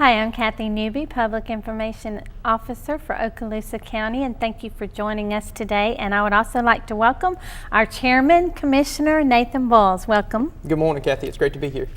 Hi, I'm Kathy Newby, Public Information Officer for Okaloosa County, and thank you for joining us today. And I would also like to welcome our Chairman, Commissioner Nathan Boyles. Welcome. Good morning, Kathy. It's great to be here.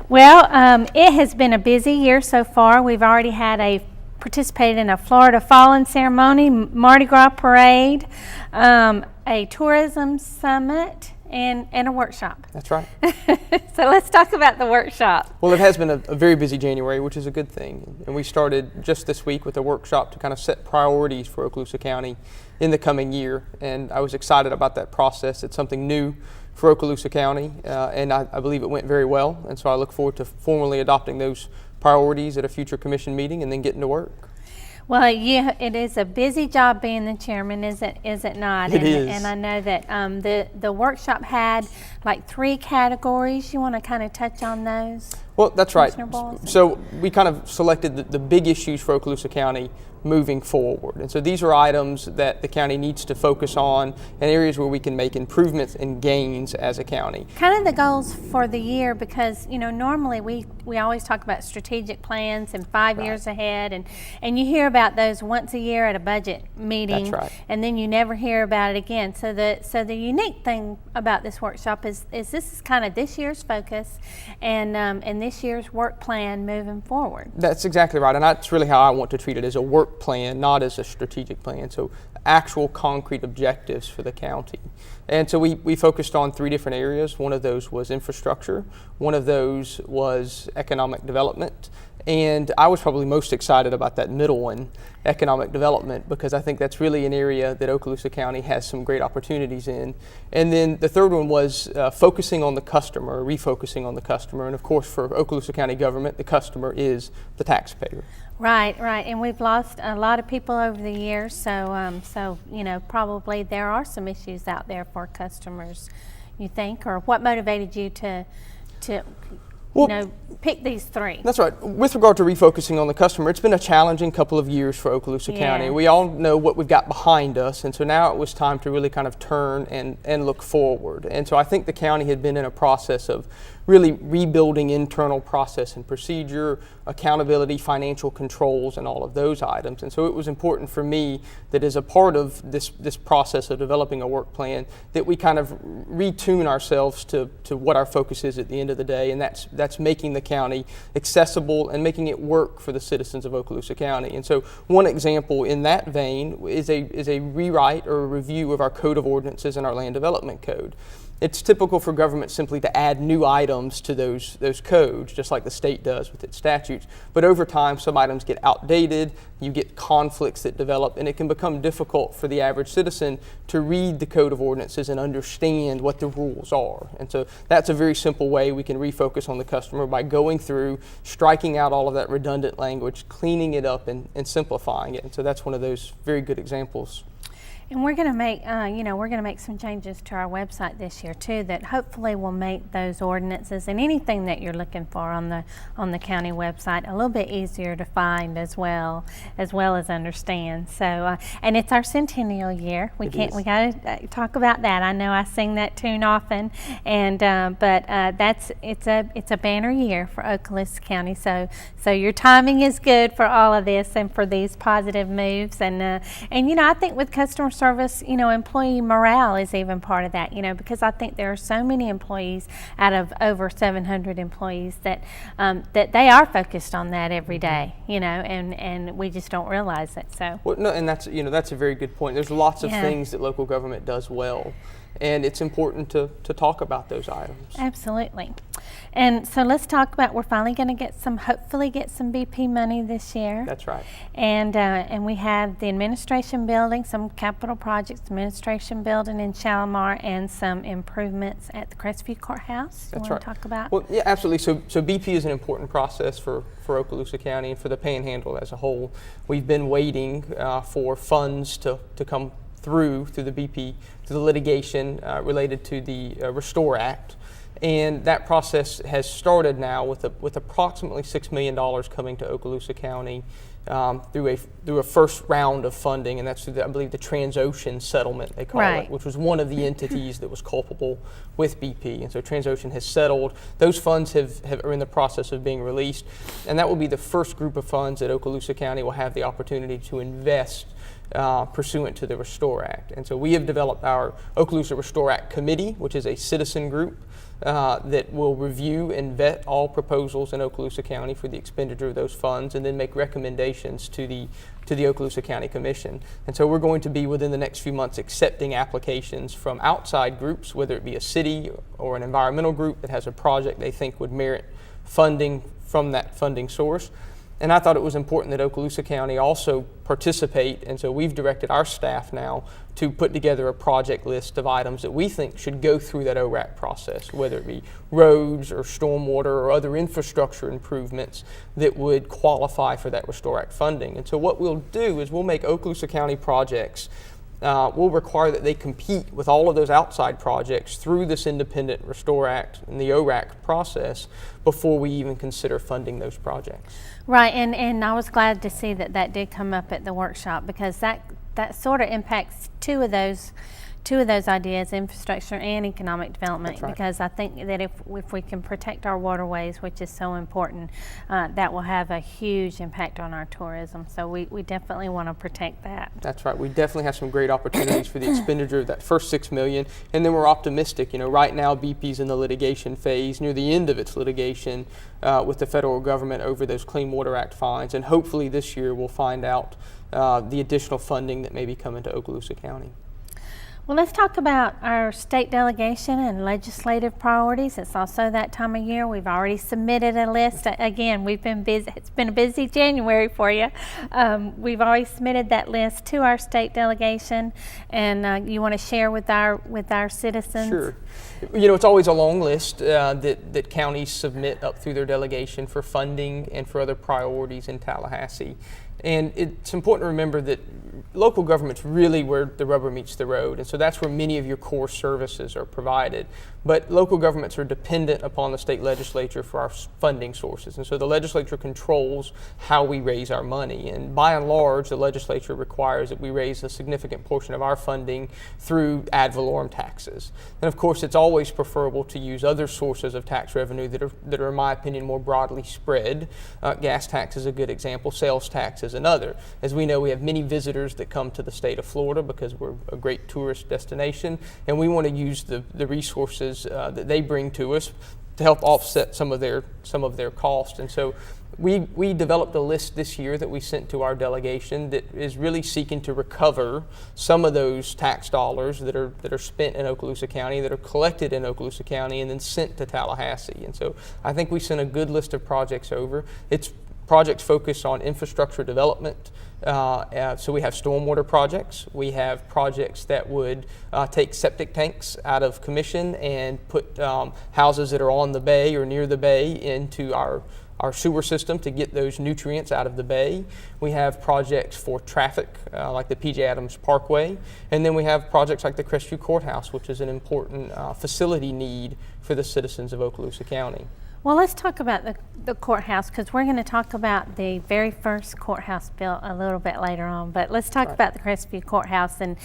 Well, it has been a busy year so far. We've already participated in a Florida Fallen ceremony, Mardi Gras parade, a tourism summit, and a workshop. That's right. So let's talk about the workshop. Well, it has been a very busy January, which is a good thing. And we started just this week with a workshop to kind of set priorities for Okaloosa County in the coming year. And I was excited about that process. It's something new for Okaloosa County, and I believe it went very well. And so I look forward to formally adopting those priorities at a future commission meeting and then getting to work. Well, yeah, it is a busy job being the chairman, is it not? It is. And I know that the workshop had like 3 categories. You want to kind of touch on those? Well, that's right. Boyles? So we kind of selected the big issues for Okaloosa County moving forward. And so these are items that the county needs to focus on and areas where we can make improvements and gains as a county. Kind of the goals for the year, because normally we always talk about strategic plans and 5 years ahead, and you hear about those once a year at a budget meeting. That's right. And then you never hear about it again. So the unique thing about this workshop is this is kind of this year's focus and this year's work plan moving forward. That's exactly right, and that's really how I want to treat it, as a work plan, not as a strategic plan. So actual concrete objectives for the county. And so we focused on 3 different areas. One of those was infrastructure, one of those was economic development, and I was probably most excited about that middle one, economic development, because I think that's really an area that Okaloosa County has some great opportunities in. And then the third one was focusing on the customer, refocusing on the customer. And of course, for Okaloosa County government, the customer is the taxpayer. Right, and we've lost a lot of people over the years, so probably there are some issues out there for customers, you think, or what motivated you to pick these 3? That's right. With regard to refocusing on the customer, it's been a challenging couple of years for Okaloosa County. We all know what we've got behind us, and so now it was time to really kind of turn and look forward. And so I think the county had been in a process of really rebuilding internal process and procedure, accountability, financial controls, and all of those items. And so it was important for me that as a part of this process of developing a work plan, that we kind of retune ourselves to what our focus is at the end of the day, and that's making the county accessible and making it work for the citizens of Okaloosa County. And so one example in that vein is a rewrite or a review of our Code of Ordinances and our Land Development Code. It's typical for government simply to add new items to those codes, just like the state does with its statutes. But over time, some items get outdated, you get conflicts that develop, and it can become difficult for the average citizen to read the Code of Ordinances and understand what the rules are. And so that's a very simple way we can refocus on the customer, by going through, striking out all of that redundant language, cleaning it up, and simplifying it. And so that's one of those very good examples. And we're going to make, we're going to make some changes to our website this year too, that hopefully will make those ordinances and anything that you're looking for on the county website a little bit easier to find as well as understand. So, and it's our centennial year. We got to talk about that. I know I sing that tune often, and but it's a banner year for Okaloosa County. So your timing is good for all of this and for these positive moves. And I think with customer service, employee morale is even part of that, because I think there are so many employees out of over 700 employees that they are focused on that every day, and we just don't realize it. So well, no, and that's a very good point. There's lots of things that local government does well, and it's important to talk about those items. Absolutely. And so let's talk about, we're finally going to hopefully get some BP money this year. That's right. And we have the administration building, some capital projects, administration building in Shalimar, and some improvements at the Crestview Courthouse. That's you want right. to talk about? Well, yeah, absolutely. So BP is an important process for Okaloosa County and for the Panhandle as a whole. We've been waiting for funds to come through the BP, to the litigation related to the Restore Act. And that process has started now with approximately $6 million coming to Okaloosa County through a first round of funding, and that's through I believe the Transocean settlement they call it, which was one of the entities that was culpable with BP. And so Transocean has settled. Those funds are in the process of being released, and that will be the first group of funds that Okaloosa County will have the opportunity to invest pursuant to the Restore Act. And so we have developed our Okaloosa Restore Act Committee, which is a citizen group that will review and vet all proposals in Okaloosa County for the expenditure of those funds, and then make recommendations to the Okaloosa County Commission. And so we're going to be within the next few months accepting applications from outside groups, whether it be a city or an environmental group that has a project they think would merit funding from that funding source. And I thought it was important that Okaloosa County also participate, and so we've directed our staff now to put together a project list of items that we think should go through that ORAC process, whether it be roads or stormwater or other infrastructure improvements that would qualify for that Restore Act funding. And so what we'll do is we'll make Okaloosa County projects, we'll require that they compete with all of those outside projects through this independent Restore Act and the ORAC process before we even consider funding those projects. Right, and I was glad to see that did come up at the workshop, because that sort of impacts two of those ideas, infrastructure and economic development. That's right. Because I think that if we can protect our waterways, which is so important, that will have a huge impact on our tourism. So we definitely want to protect that. That's right. We definitely have some great opportunities for the expenditure of that first $6 million, and then we're optimistic. You know, right now BP's in the litigation phase, near the end of its litigation with the federal government over those Clean Water Act fines, and hopefully this year we'll find out the additional funding that may be coming to Okaloosa County. Well, let's talk about our state delegation and legislative priorities. It's also that time of year. We've already submitted a list. Again, we've been busy. It's been a busy January for you. We've already submitted that list to our state delegation, and you want to share with our citizens? Sure. You know, it's always a long list that counties submit up through their delegation for funding and for other priorities in Tallahassee. And it's important to remember that local government's really where the rubber meets the road, and so that's where many of your core services are provided. But local governments are dependent upon the state legislature for our funding sources, and so the legislature controls how we raise our money. And by and large, the legislature requires that we raise a significant portion of our funding through ad valorem taxes. And of course, it's always preferable to use other sources of tax revenue that are in my opinion, more broadly spread. Gas tax is a good example, sales tax is another. As we know, we have many visitors that come to the state of Florida because we're a great tourist destination, and we want to use the resources that they bring to us to help offset some of their cost. And so we developed a list this year that we sent to our delegation that is really seeking to recover some of those tax dollars that are spent in Okaloosa County, that are collected in Okaloosa County and then sent to Tallahassee. And so I think we sent a good list of projects over. It's projects focused on infrastructure development. So we have stormwater projects. We have projects that would take septic tanks out of commission and put houses that are on the bay or near the bay into our sewer system to get those nutrients out of the bay. We have projects for traffic, like the P.J. Adams Parkway. And then we have projects like the Crestview Courthouse, which is an important facility need for the citizens of Okaloosa County. Well, let's talk about the courthouse, because we're going to talk about the very first courthouse built a little bit later on. But let's talk about the Crestview Courthouse and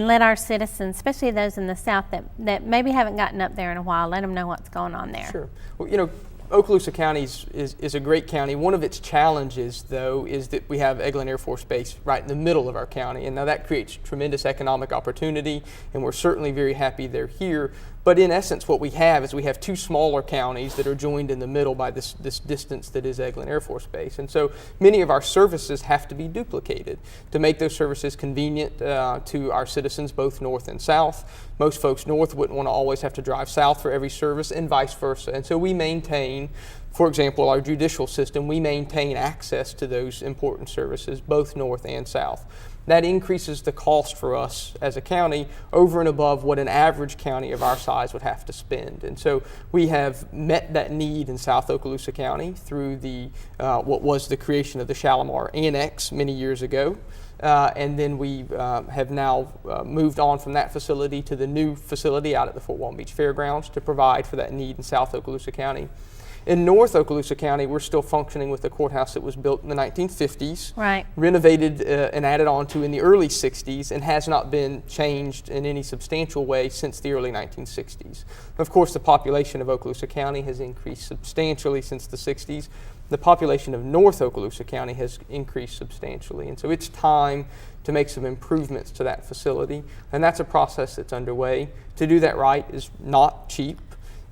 let our citizens, especially those in the South that maybe haven't gotten up there in a while, let them know what's going on there. Sure. Well, you know, Okaloosa County is a great county. One of its challenges, though, is that we have Eglin Air Force Base right in the middle of our county, and now that creates tremendous economic opportunity, and we're certainly very happy they're here. But in essence, what we have is we have two smaller counties that are joined in the middle by this distance that is Eglin Air Force Base. And so many of our services have to be duplicated to make those services convenient to our citizens, both north and south. Most folks north wouldn't want to always have to drive south for every service, and vice versa. And so we maintain, for example, our judicial system, we maintain access to those important services, both north and south. That increases the cost for us as a county over and above what an average county of our size would have to spend. And so we have met that need in South Okaloosa County through the what was the creation of the Shalimar Annex many years ago. And then we have now moved on from that facility to the new facility out at the Fort Walton Beach Fairgrounds to provide for that need in South Okaloosa County. In North Okaloosa County, we're still functioning with a courthouse that was built in the 1950s, Right. renovated and added on to in the early 60s, and has not been changed in any substantial way since the early 1960s. Of course, the population of Okaloosa County has increased substantially since the 60s. The population of North Okaloosa County has increased substantially, and so it's time to make some improvements to that facility, and that's a process that's underway. To do that right is not cheap,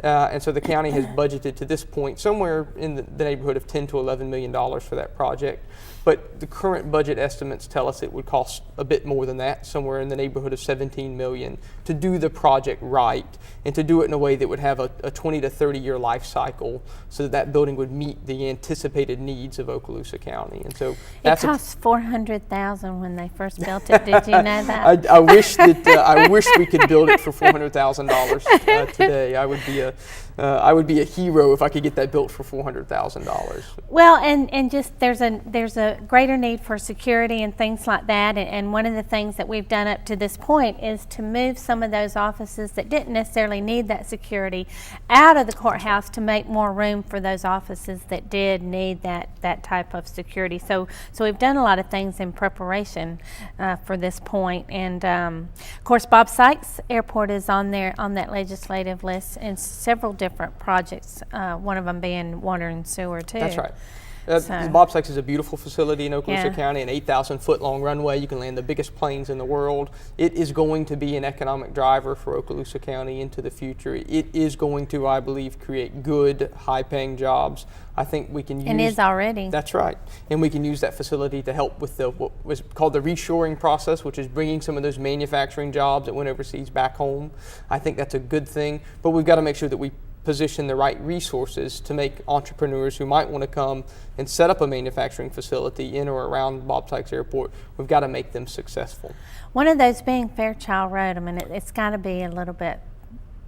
and so the county has budgeted to this point somewhere in the neighborhood of $10 to $11 million for that project. But the current budget estimates tell us it would cost a bit more than that, somewhere in the neighborhood of $17 million, to do the project right and to do it in a way that would have a 20 to 30 year life cycle, so that that building would meet the anticipated needs of Okaloosa County. And so It cost $400,000 when they first built it. Did you know that? I wish that I wish we could build it for $400,000 today. I would be a hero if I could get that built for $400,000. Well, and just there's a greater need for security and things like that. And one of the things that we've done up to this point is to move some of those offices that didn't necessarily need that security out of the courthouse to make more room for those offices that did need that type of security. So we've done a lot of things in preparation for this point. And of course, Bob Sykes Airport is on that legislative list, and several different projects, one of them being water and sewer too. That's right. Bob Sykes is a beautiful facility in Okaloosa County, an 8,000-foot long runway. You can land the biggest planes in the world. It is going to be an economic driver for Okaloosa County into the future. It is going to, I believe, create good, high-paying jobs. I think we can use... And is already. That's right. And we can use that facility to help with what was called the reshoring process, which is bringing some of those manufacturing jobs that went overseas back home. I think that's a good thing, but we've got to make sure that we position the right resources to make entrepreneurs who might want to come and set up a manufacturing facility in or around Bob Sykes Airport, we've got to make them successful. One of those being Fairchild Road. I mean, it's got to be a little bit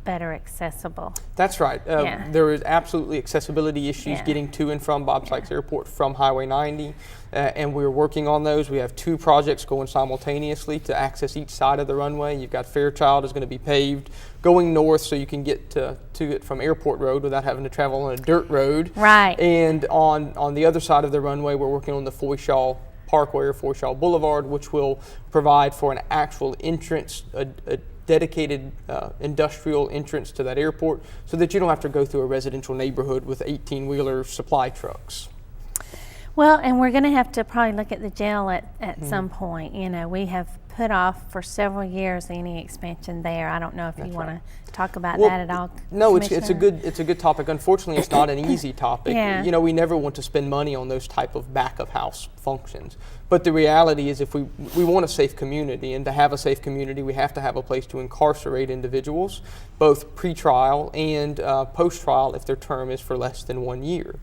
better accessible. That's right. There is absolutely accessibility issues getting to and from Bob Sykes Airport from Highway 90, and we're working on those. We have two projects going simultaneously to access each side of the runway. You've got Fairchild is going to be paved going north, so you can get to it from Airport Road without having to travel on a dirt road. Right. And on the other side of the runway, we're working on the Foyshaw Parkway or Foyshaw Boulevard, which will provide for an actual entrance, a dedicated industrial entrance to that airport, so that you don't have to go through a residential neighborhood with 18-wheeler supply trucks. Well, and we're going to have to probably look at the jail at some point. You know, we have put off for several years any expansion there. I don't know if you want to talk about that at all. No, it's a good topic. Unfortunately, it's not an easy topic. You know, we never want to spend money on those type of back of house functions. But the reality is, if we want a safe community, and to have a safe community, we have to have a place to incarcerate individuals, both pre-trial and post-trial if their term is for less than 1 year.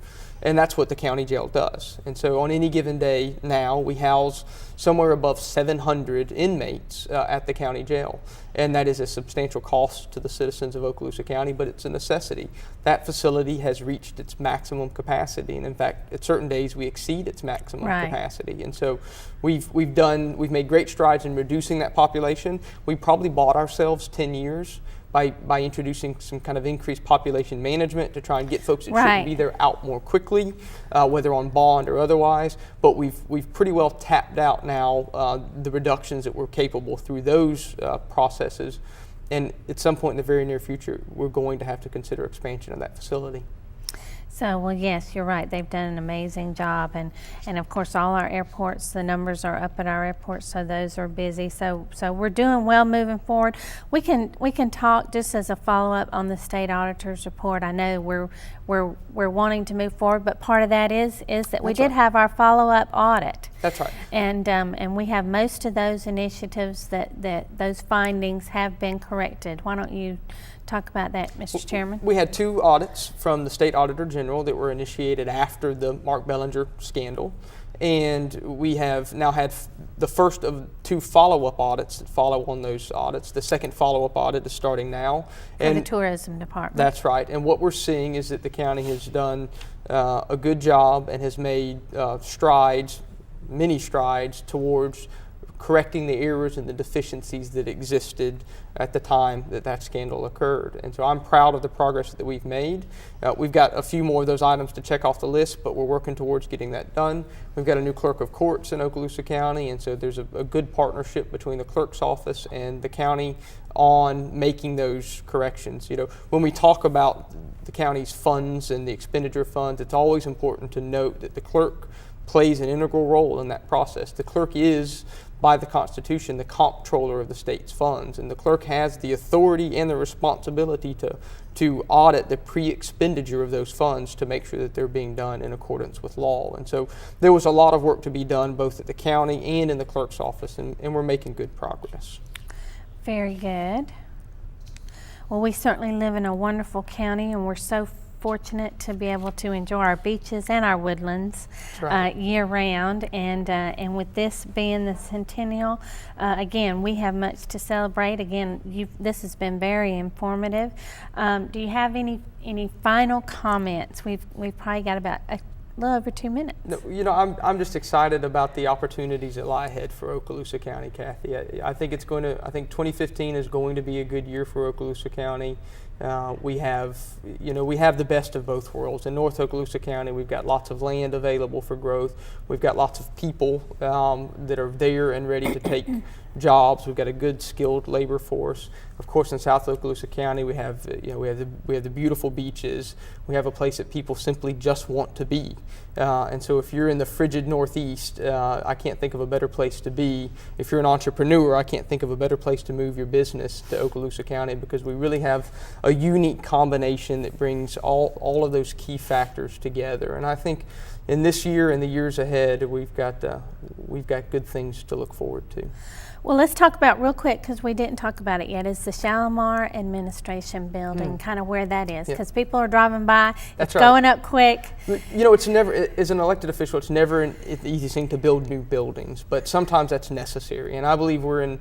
And that's what the county jail does. And so on any given day now, we house somewhere above 700 inmates at the county jail. And that is a substantial cost to the citizens of Okaloosa County, but it's a necessity. That facility has reached its maximum capacity, and in fact, at certain days we exceed its maximum capacity. And so we've made great strides in reducing that population. We probably bought ourselves 10 years by introducing some kind of increased population management to try and get folks that shouldn't be there out more quickly, whether on bond or otherwise. But we've pretty well tapped out now the reductions that we're capable through those processes. And at some point in the very near future, we're going to have to consider expansion of that facility. So, well, yes, you're right. They've done an amazing job, and of course, all our airports, the numbers are up at our airports, so those are busy. So we're doing well moving forward. We can talk just as a follow-up on the state auditor's report. I know we're wanting to move forward, but part of that is that we did have our follow-up audit. That's right. And we have most of those initiatives that those findings have been corrected. Why don't you talk about that, Mr. Chairman? We had two audits from the State Auditor General that were initiated after the Mark Bellinger scandal. And we have now had the first of two follow-up audits that follow on those audits. The second follow-up audit is starting now. For the tourism department. That's right. And what we're seeing is that the county has done a good job and has made many strides towards correcting the errors and the deficiencies that existed at the time that that scandal occurred. And so I'm proud of the progress that we've made. We've got a few more of those items to check off the list, but we're working towards getting that done. We've got a new clerk of courts in Okaloosa County, and so there's a good partnership between the clerk's office and the county on making those corrections. You know, when we talk about the county's funds and the expenditure of funds, it's always important to note that the clerk plays an integral role in that process. The clerk is, by the Constitution, the comptroller of the state's funds, and the clerk has the authority and the responsibility to audit the pre-expenditure of those funds to make sure that they're being done in accordance with law. And so there was a lot of work to be done both at the county and in the clerk's office, and we're making good progress. Very good. Well, we certainly live in a wonderful county, and we're so fortunate to be able to enjoy our beaches and our woodlands year round. And with this being the centennial, again, we have much to celebrate. Again, this has been very informative. Do you have any final comments? We've probably got about a little over 2 minutes. No, you know, I'm just excited about the opportunities that lie ahead for Okaloosa County, Kathy. I think 2015 is going to be a good year for Okaloosa County. We have the best of both worlds. In North Okaloosa County, we've got lots of land available for growth. We've got lots of people that are there and ready to take jobs. We've got a good skilled labor force. Of course, in South Okaloosa County, we have the beautiful beaches. We have a place that people simply just want to be. And so if you're in the frigid Northeast, I can't think of a better place to be. If you're an entrepreneur, I can't think of a better place to move your business to Okaloosa County, because we really have a unique combination that brings all of those key factors together. And I think in this year and the years ahead, we've got good things to look forward to. Well, let's talk about real quick, because we didn't talk about it yet, is the Shalimar Administration Building, kind of where that is, because people are driving by. That's it's going up quick. You know, it's never, as an elected official, it's never an easy thing to build new buildings, but sometimes that's necessary. And I believe we're in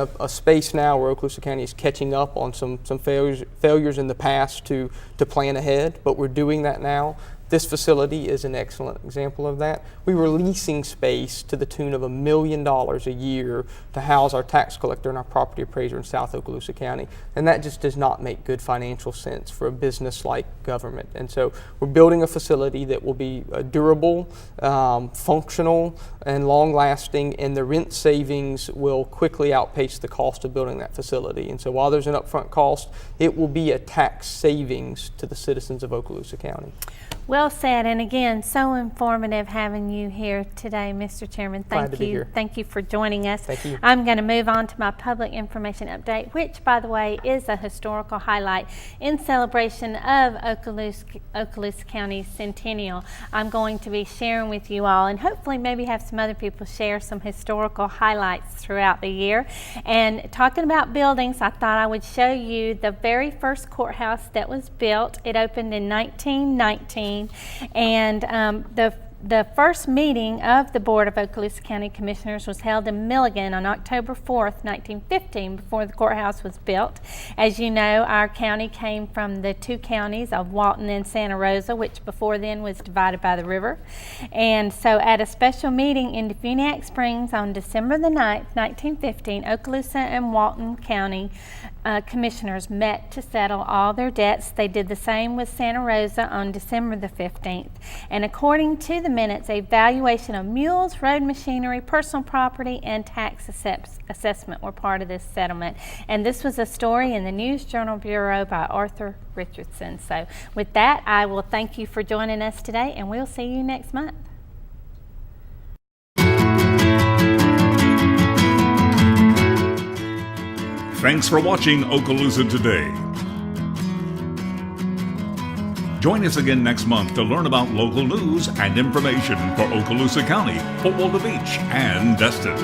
a space now where Okaloosa County is catching up on some failures in the past to plan ahead, but we're doing that now. This facility is an excellent example of that. We were leasing space to the tune of $1 million a year to house our tax collector and our property appraiser in South Okaloosa County. And that just does not make good financial sense for a business like government. And so we're building a facility that will be durable, functional, and long-lasting, and the rent savings will quickly outpace the cost of building that facility. And so while there's an upfront cost, it will be a tax savings to the citizens of Okaloosa County. Well said, and again, so informative having you here today, Mr. Chairman. Glad to be here. Thank you for joining us. Thank you. I'm going to move on to my public information update, which, by the way, is a historical highlight in celebration of Okaloosa County's centennial. I'm going to be sharing with you all, and hopefully maybe have some other people share some historical highlights throughout the year. And talking about buildings, I thought I would show you the very first courthouse that was built. It opened in 1919. And the first meeting of the Board of Okaloosa County Commissioners was held in Milligan on October 4th, 1915, before the courthouse was built. As you know, our county came from the two counties of Walton and Santa Rosa, which before then was divided by the river. And so at a special meeting in Defuniak Springs on December the 9th, 1915, Okaloosa and Walton County commissioners met to settle all their debts. They did the same with Santa Rosa on December the 15th. And according to the minutes, a valuation of mules, road machinery, personal property, and tax assessment were part of this settlement. And this was a story in the News Journal Bureau by Arthur Richardson. So with that, I will thank you for joining us today, and we'll see you next month. Thanks for watching Okaloosa Today. Join us again next month to learn about local news and information for Okaloosa County, Fort Walton Beach, and Destin.